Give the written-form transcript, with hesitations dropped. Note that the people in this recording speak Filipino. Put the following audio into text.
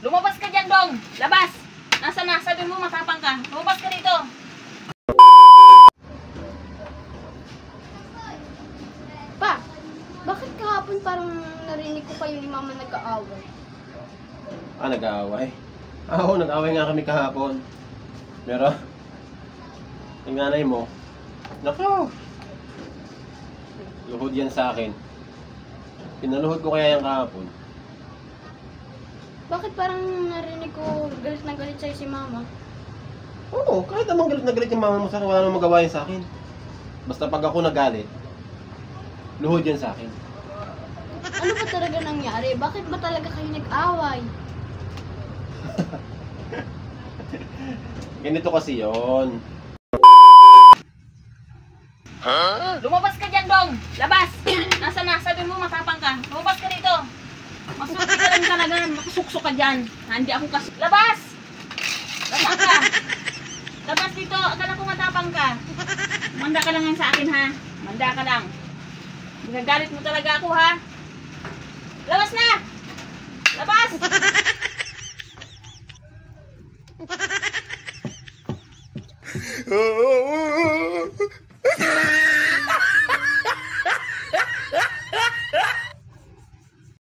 Lumabas ka dyan, Dong! Labas! Nasa na? Sabi mo matapang ka. Lumabas ka dito! Pa, bakit kahapon parang narinig ko kayo ni Mama nag-aaway? Nag-aaway? Oo, nag-aaway nga kami kahapon. Pero, yung nanay mo, naku, luhod yan sa akin. Pinaluhod ko kaya yan kahapon. Bakit parang narinig ko galit na galit sa'yo si Mama? Oo, kahit namang galit na galit yung mama mo sa akin, wala namang magawa yan sa akin. Basta pag ako nagalit, luhod yan sa akin. Ano ba talaga nangyari? Bakit ba talaga kayo nag-away? Ganito kasi yon. Lumabas ka dyan, Dong! Labas! Nasa na? Sabi mo matapang ka. Lumabas ka dito! Masuki ka lang talaga. Makasuksok ka dyan. Hindi ako Labas! Labas ka! Labas dito! Akala ko matapang ka. Manda ka lang yan sa akin, ha? Manda ka lang. Nagagalit mo talaga ako, ha? Labas na! Labas!